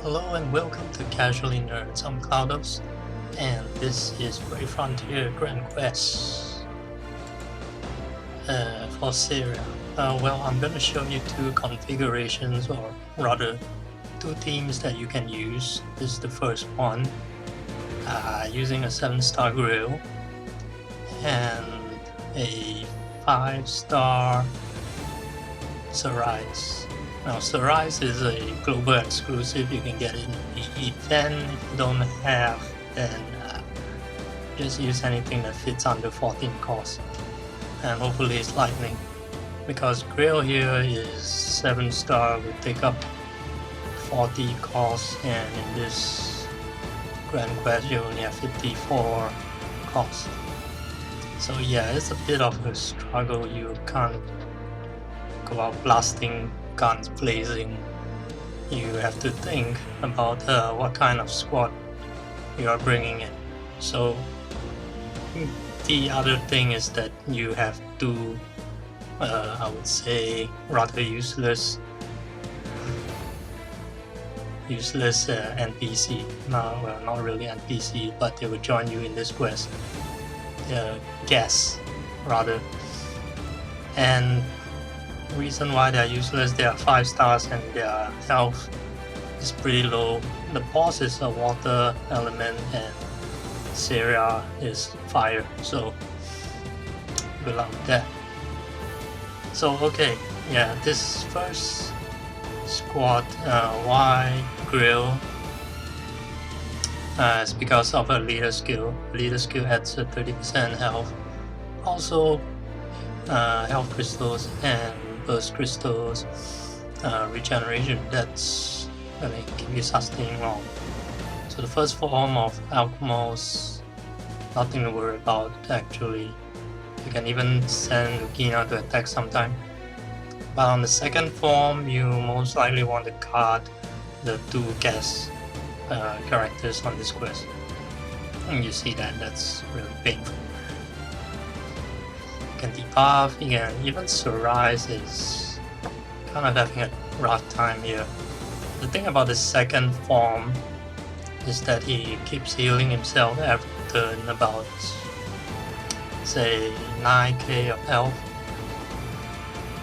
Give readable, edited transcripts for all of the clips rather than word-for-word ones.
Hello and welcome to Casually Nerds. I'm Cloudos, and this is Brave Frontier Grand Quest for Seria. Well, I'm going to show you two configurations, or rather, two themes that you can use. This is the first one, using a 7-star grill and a 5-star Seria. Now, Seria is a global exclusive. You can get it in the event. If you don't have, then just use anything that fits under 14 cost, and hopefully it's lightning, because grill here is 7-star, will take up 40 cost, and in this Grand Quest you only have 54 cost. So yeah, it's a bit of a struggle. You can't go out blasting, guns blazing. You have to think about what kind of squad you are bringing in. So the other thing is that you have to, I would say, rather useless NPC. No, well, not really NPC, but they will join you in this quest. Guests, rather. And reason why they are useless, they are 5 stars and their health is pretty low. The boss is a water element and Seria is fire, so good luck with that. So okay, yeah, this first squad, why grill? It's because of a leader skill. Leader skill adds a 30% health. Also, health crystals and burst crystals, regeneration, that's gonna keep you sustaining long. So the first form of Alchemos, nothing to worry about actually. You can even send Lugina to attack sometime. But on the second form, you most likely want to guard the 2 guest characters on this quest. And you see that's really painful. You can debuff, even Seria is kind of having a rough time here. The thing about the second form is that he keeps healing himself every turn, about say 9k of health.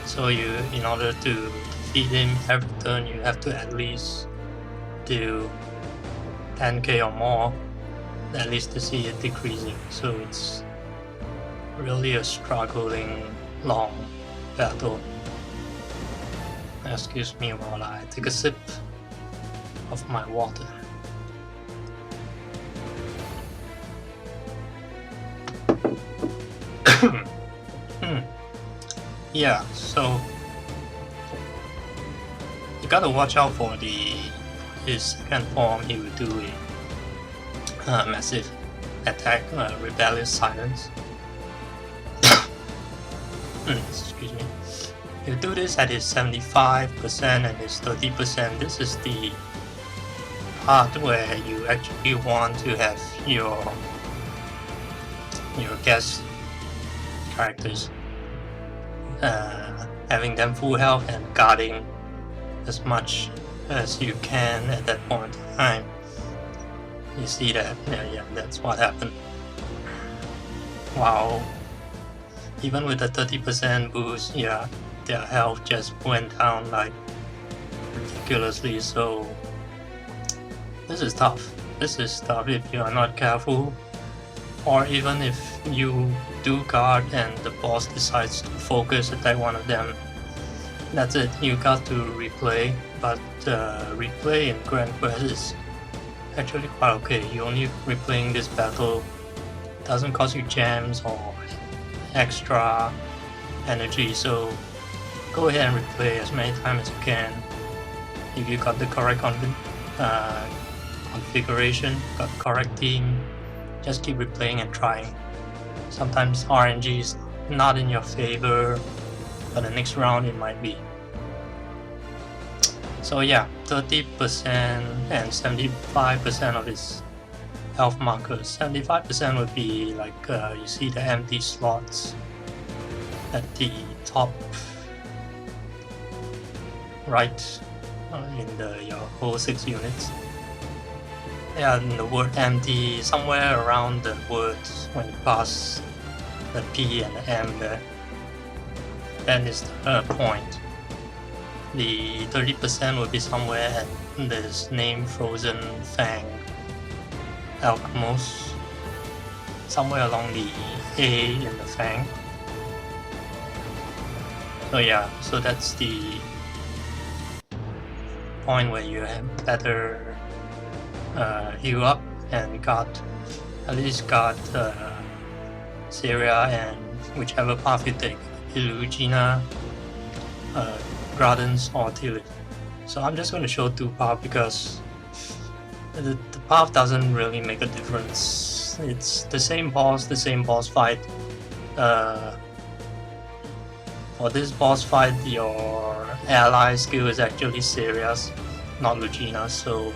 So in order to defeat him every turn, you have to at least do 10k or more, at least to see it decreasing. So it's really a struggling long battle. Excuse me while I take a sip of my water. Yeah, so you gotta watch out for his second form. He will do a massive attack, rebellious silence. Excuse me. You do this at his 75% and his 30%. This is the part where you actually want to have your guest characters having them full health and guarding as much as you can at that point in time. You see that? Yeah, that's what happened. Wow. Even with the 30% boost, yeah, their health just went down like ridiculously. So this is tough. This is tough if you are not careful, or even if you do guard and the boss decides to focus attack one of them. That's it. You got to replay, but replay in Grand Quest is actually quite okay. You only replaying this battle, doesn't cost you gems or extra energy, so go ahead and replay as many times as you can. If you got the correct configuration, got the correct team, just keep replaying and trying. Sometimes RNG is not in your favor, but the next round it might be. So yeah, 30% and 75% of his health markers. 75% would be like you see the empty slots at the top right in your whole 6 units. Yeah, and the word empty somewhere around the words when you pass the P and the M there. That is the point. The 30% will be somewhere at this name Frozen Fang Alchemos, somewhere along the A in the Fang. So yeah, so that's the point where you have better heal up and at least got Seria and whichever path you take, Illugina, Gardens or Tilly. So I'm just going to show 2 paths because the path doesn't really make a difference. It's the same boss fight. For this boss fight, your ally skill is actually Seria's, not Lugina's, so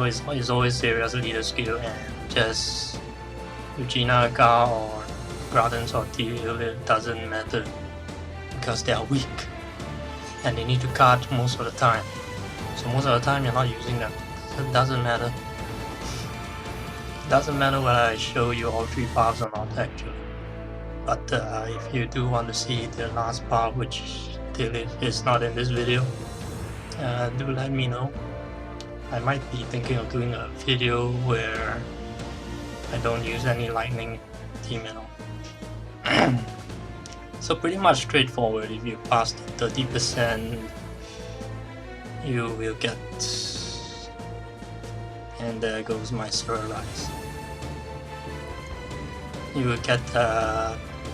it's always Seria's leader skill, and just Lugina, Gar, or Gardens or Teal, it doesn't matter because they are weak and they need to guard most of the time. So most of the time you're not using them. It doesn't matter. It doesn't matter whether I show you all 3 paths or not actually. But if you do want to see the last part, which is not in this video, do let me know. I might be thinking of doing a video where I don't use any lightning team at all. So pretty much straightforward. If you pass the 30%, you will get, and there goes my Rise. You will get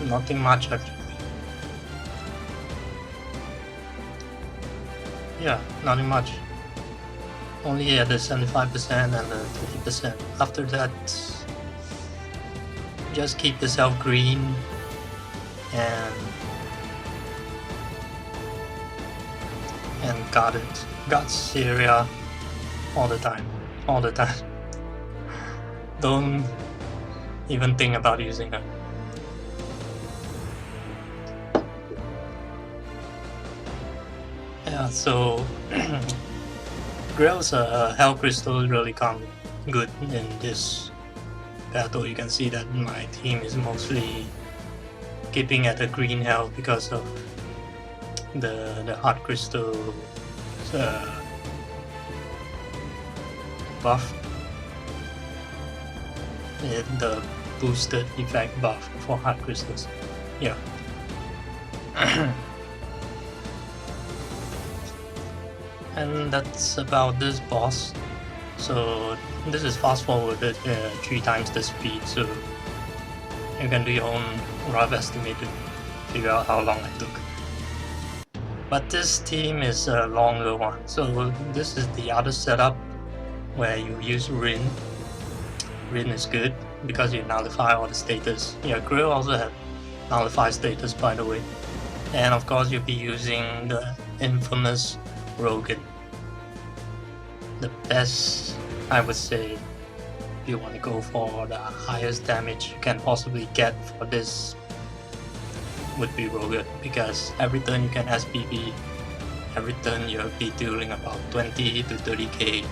nothing much actually. Yeah, nothing much. Only at the 75% and the 30%. After that, just keep yourself green and guard it. Guard Seria all the time. Don't even think about using her. Yeah, so Grail's Hell Crystal really come good in this battle. You can see that my team is mostly keeping at a green health because of the Heart Crystal buff. The boosted effect buff for Heart Crystals. Yeah. And that's about this boss. So this is fast forwarded 3 times the speed, so you can do your own rough estimate to figure out how long it took. But this team is a longer one, so this is the other setup where you use Rin. Rin is good because you nullify all the status. Yeah, Grill also have nullify status, by the way. And of course you'll be using the infamous Rogan. The best, I would say, if you want to go for the highest damage you can possibly get for this, would be Rogan, because every turn you can SPB, every turn you'll be dealing about 20 to 30k.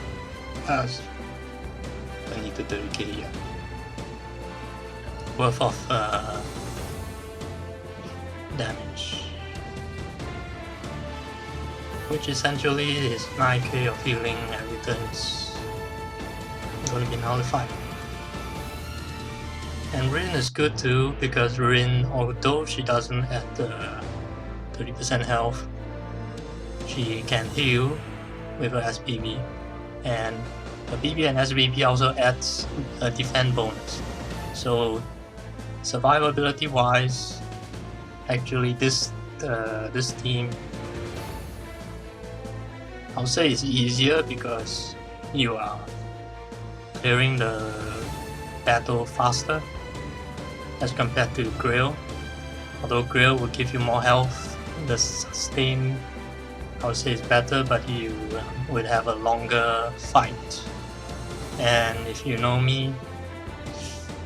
20 to 30k, yeah, worth of damage, which essentially is 9k of healing every turn is going to be nullified. And Rin is good too, because Rin, although she doesn't add the 30% health, she can heal with her SPB, and the BB and SBB also adds a defense bonus. So survivability wise, actually this team, I'll say it's easier because you are clearing the battle faster as compared to Grail. Although Grail will give you more health, the sustain, I would say, is better, but you would have a longer fight. And if you know me,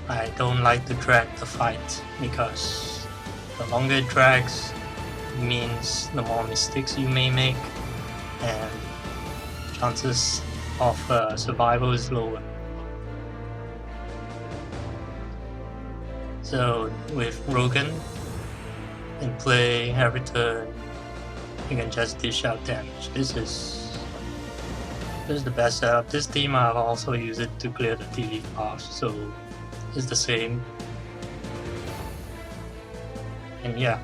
I don't like to drag the fight, because the longer it drags, means the more mistakes you may make, and chances of survival is lower. So with Rogan in play every turn, you can just dish out damage. This is the best setup. This team I've also used it to clear the TV path, so it's the same. And yeah.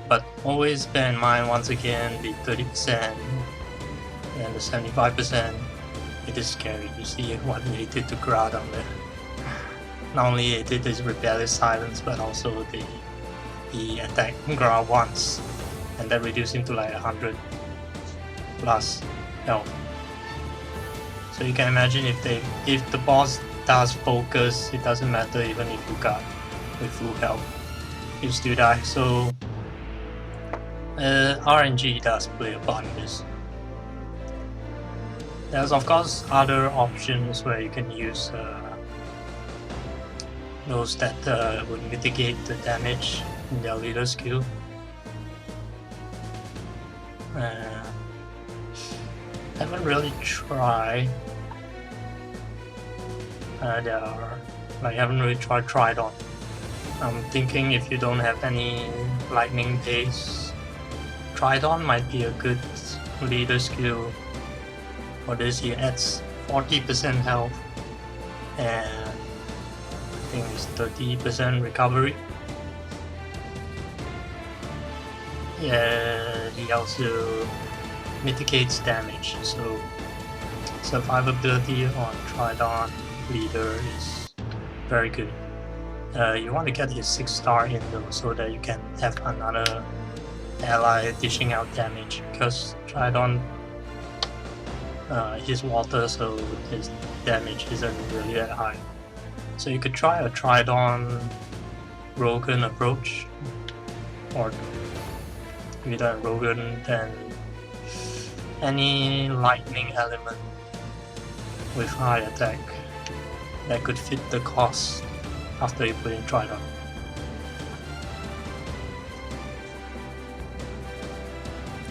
But always bear in mind, once again, the 30% and the 75%, it is scary. You see what they did to Crowd on there. Not only it did this rebellious silence, but also the attack Ground once, and that reduced him to like 100 plus health. So you can imagine if the boss does focus, it doesn't matter even if you got with full health, you still die. So RNG does play a part in this. There's of course other options where you can use those that would mitigate the damage in their leader skill. Haven't really tried. Haven't really tried on. I'm thinking if you don't have any lightning base, Tridon might be a good leader skill for this. He adds 40% health and I think it's 30% recovery. Yeah, he also mitigates damage, so survivability on Tridon leader is very good. You want to get his 6-star in though, so that you can have another ally dishing out damage, because Tridon is water, so his damage isn't really that high. So you could try a Tridon Rogan approach, or without Rogan, then any lightning element with high attack that could fit the cost after you put in Tridon.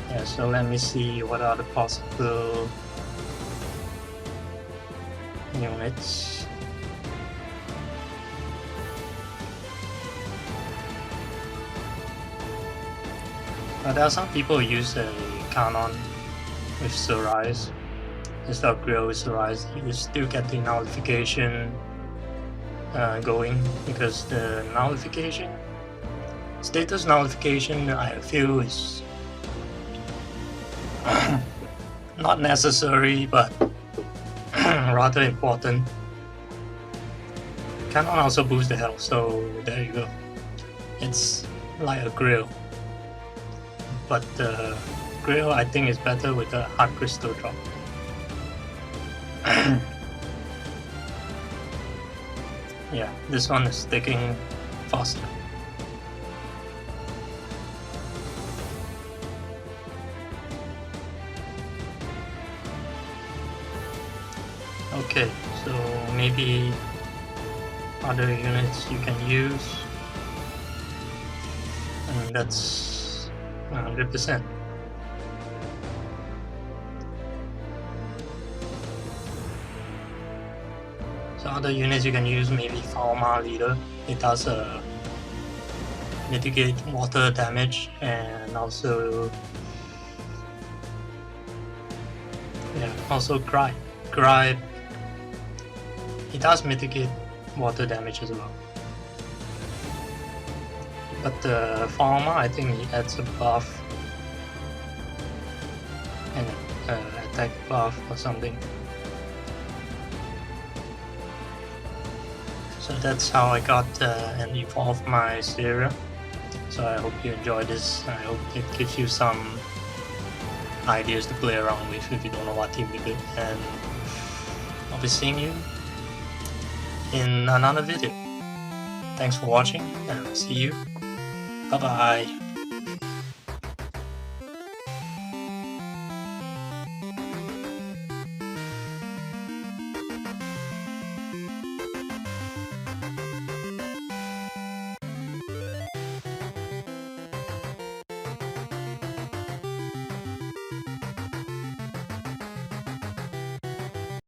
Yeah, so let me see what are the possible units. There are some people who use a Canon with Seria instead of Grill with Seria. You still get the nullification going, because the nullification, status nullification, I feel is not necessary but rather important. Canon also boosts the health, so there you go. It's like a Grill, but the Grill I think is better with the hard crystal drop. Yeah, this one is sticking faster. Okay, so maybe other units you can use, and that's 100%. So other units you can use, maybe Falma Leader. It does mitigate water damage, and also Gripe. It does mitigate water damage as well. But the Falma, I think he adds a buff, and attack buff or something. So that's how I got and evolved my Seria. So I hope you enjoyed this. I hope it gives you some ideas to play around with if you don't know what team to do. And I'll be seeing you in another video. Thanks for watching, and I'll see you. Bye bye.